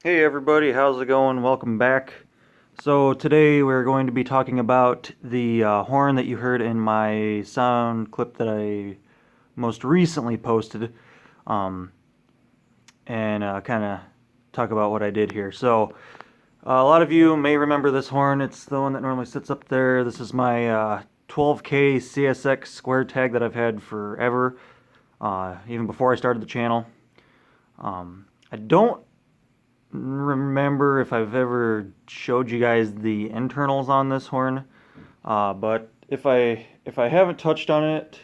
Hey everybody, how's it going? Welcome back. So today we're going to be talking about the horn that you heard in my sound clip that I most recently posted, um, and kind of talk about what I did here. So a lot of you may remember this horn. It's the one that normally sits up there. This is my 12K CSX square tag that I've had forever, even before I started the channel. I don't remember if I've ever showed you guys the internals on this horn, but if I haven't touched on it,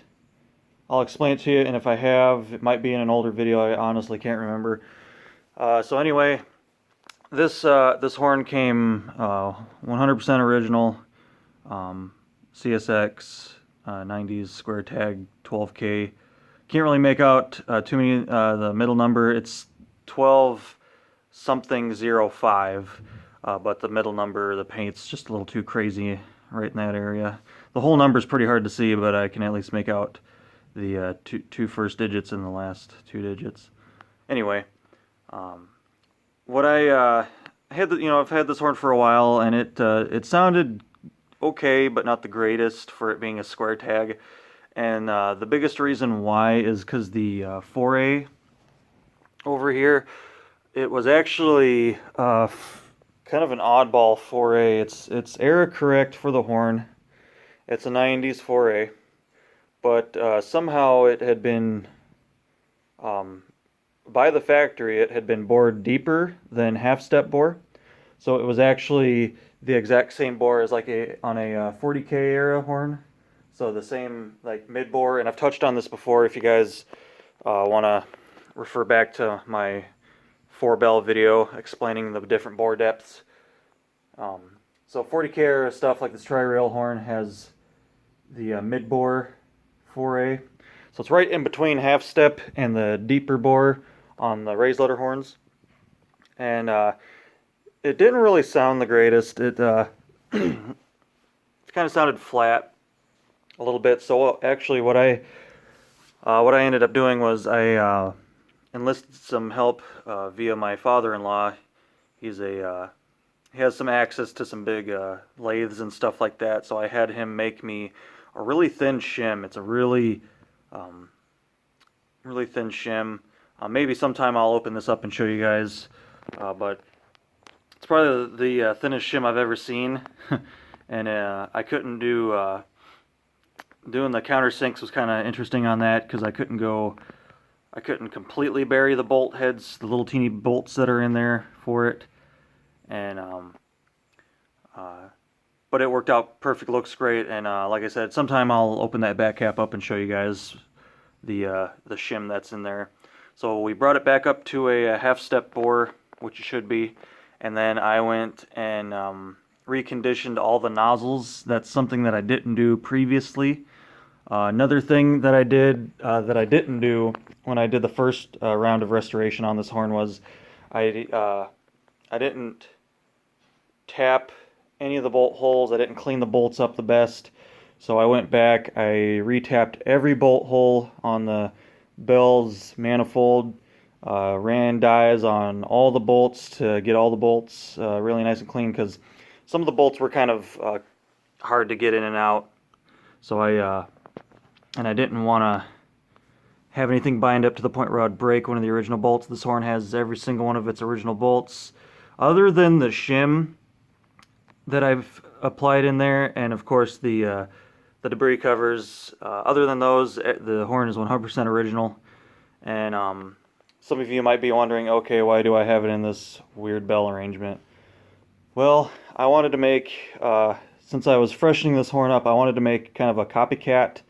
I'll explain it to you. And if I have, it might be in an older video. I honestly can't remember. So anyway, this horn came 100% original, CSX 90s square tag 12K. Can't really make out too many the middle number. It's 12 something 05, but the middle number, the paint's just a little too crazy right in that area. The whole number's pretty hard to see, but I can at least make out the two first digits and the last two digits. Anyway, what I had, I've had this horn for a while, and it sounded okay, but not the greatest for it being a square tag. And the biggest reason why is because the 4A over here, it was actually kind of an oddball 4A. It's era correct for the horn. It's a 90s 4A, but somehow it had been um, by the factory. It had been bored deeper than half step bore, so it was actually the exact same bore as like on a 40K era horn. So the same like mid bore, and I've touched on this before. If you guys want to refer back to my 4-bell video explaining the different bore depths. So 40K era stuff like this tri-rail horn has the mid bore 4A. So it's right in between half step and the deeper bore on the raised letter horns. And it didn't really sound the greatest. It kind of sounded flat a little bit. So actually what I ended up doing was I enlisted some help via my father-in-law. He has some access to some big lathes and stuff like that, so I had him make me a really thin shim. It's a um, really thin shim. Maybe sometime I'll open this up and show you guys, but it's probably the thinnest shim I've ever seen. And I couldn't doing the countersinks was kind of interesting on that because I couldn't completely bury the bolt heads, the little teeny bolts that are in there for it, and but it worked out perfect. Looks great, and like I said, sometime I'll open that back cap up and show you guys the shim that's in there. So we brought it back up to a half step bore, which it should be, and then I went and reconditioned all the nozzles. That's something that I didn't do previously. Another thing that I did that I didn't do when I did the first round of restoration on this horn was I didn't tap any of the bolt holes. I didn't clean the bolts up the best. So I went back, I retapped every bolt hole on the bell's manifold, ran dies on all the bolts to get all the bolts really nice and clean because some of the bolts were kind of hard to get in and out. So I didn't want to have anything bind up to the point where I'd break one of the original bolts. This horn has every single one of its original bolts, other than the shim that I've applied in there, and of course the debris covers. Other than those, the horn is 100% original. And some of you might be wondering, okay, why do I have it in this weird bell arrangement? Well, I wanted to make, since I was freshening this horn up, I wanted to make kind of a copycat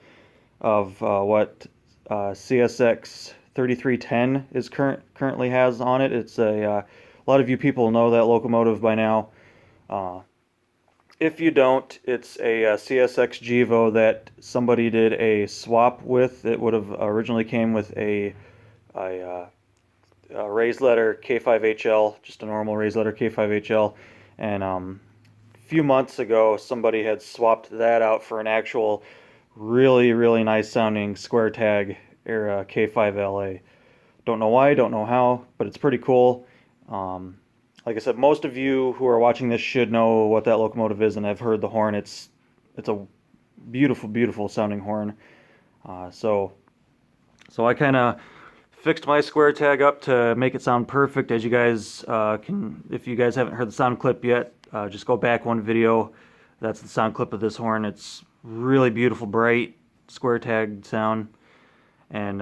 of what CSX 3310 is currently has on it. It's a lot of you people know that locomotive by now. If you don't, it's a CSX Gevo that somebody did a swap with. It would have originally came with a raised letter K5HL, just a normal raised letter K5HL, and a few months ago somebody had swapped that out for an actual really nice sounding square tag era K5LA. Don't know why, don't know how, but it's pretty cool. like I said, most of you who are watching this should know what that locomotive is, and I've heard the horn. It's a beautiful, beautiful sounding horn. So I kind of fixed my square tag up to make it sound perfect. As you guys if you guys haven't heard the sound clip yet, just go back one video. That's the sound clip of this horn. It's really beautiful, bright, square tagged sound. And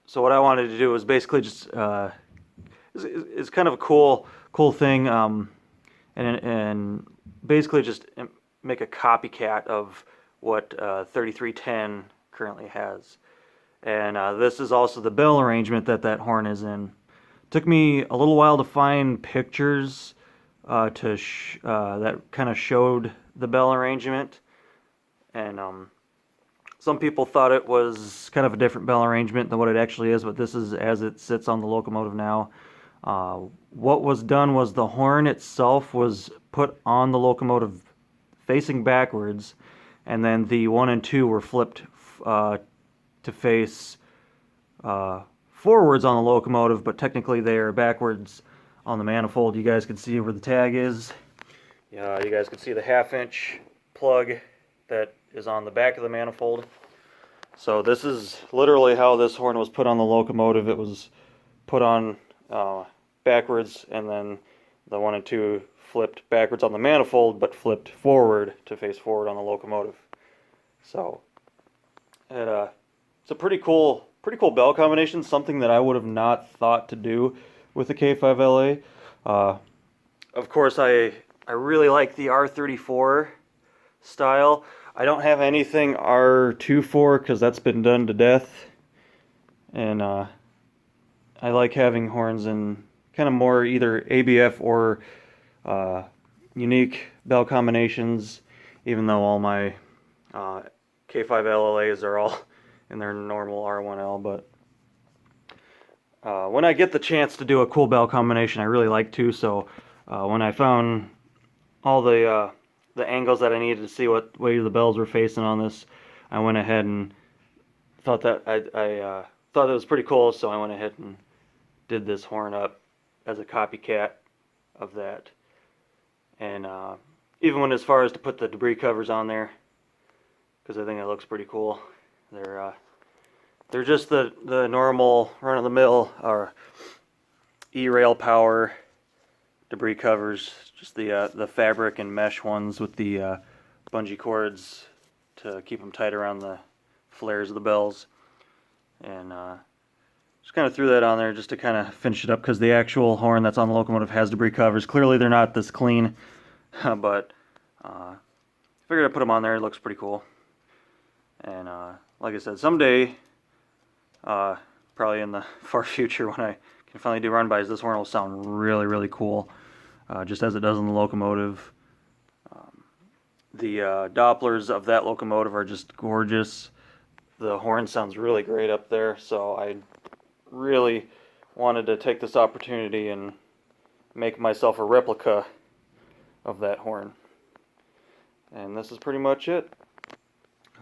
so what I wanted to do was basically just is kind of a cool thing, and basically just make a copycat of what 3310 currently has. And this is also the bell arrangement that horn is in. Took me a little while to find pictures that kind of showed the bell arrangement, and some people thought it was kind of a different bell arrangement than what it actually is, but this is as it sits on the locomotive now. What was done was the horn itself was put on the locomotive facing backwards, and then the 1 and 2 were flipped to face forwards on the locomotive, but technically they are backwards on the manifold. You guys can see where the tag is. You guys can see the 1/2-inch plug that is on the back of the manifold. So this is literally how this horn was put on the locomotive. It was put on backwards, and then the 1 and 2 flipped backwards on the manifold, but flipped forward to face forward on the locomotive. So it's a pretty cool bell combination. Something that I would have not thought to do with the K5LA. Of course, I really like the R34 style. I don't have anything R24 because that's been done to death. And I like having horns in kind of more either ABF or unique bell combinations, even though all my K5LAs are all in their normal R1L. But when I get the chance to do a cool bell combination, I really like to. So when I found all the angles that I needed to see what way the bells were facing on this, I went ahead and thought that I thought it was pretty cool. So I went ahead and did this horn up as a copycat of that. And even went as far as to put the debris covers on there, because I think it looks pretty cool. They're just the normal run-of-the-mill or E-rail power debris covers, just the fabric and mesh ones with the bungee cords to keep them tight around the flares of the bells. And just kind of threw that on there just to kind of finish it up, because the actual horn that's on the locomotive has debris covers. Clearly they're not this clean, but figured I'd put them on there. It looks pretty cool. And like I said, someday, probably in the far future, when I can finally do run-bys, this horn will sound really, really cool, just as it does on the locomotive. The Dopplers of that locomotive are just gorgeous. The horn sounds really great up there, so I really wanted to take this opportunity and make myself a replica of that horn. And this is pretty much it.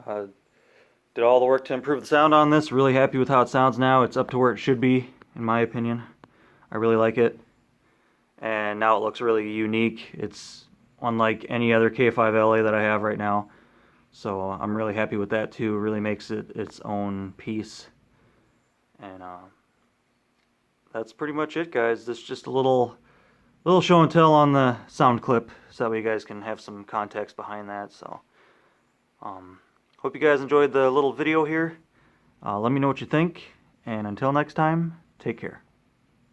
Did all the work to improve the sound on this. Really happy with how it sounds now. It's up to where it should be, in my opinion. I really like it. And now it looks really unique. It's unlike any other K5LA that I have right now. So I'm really happy with that too. It really makes it its own piece. And that's pretty much it, guys. This is just a little show and tell on the sound clip, so that you guys can have some context behind that. So hope you guys enjoyed the little video here. Let me know what you think, and until next time, take care.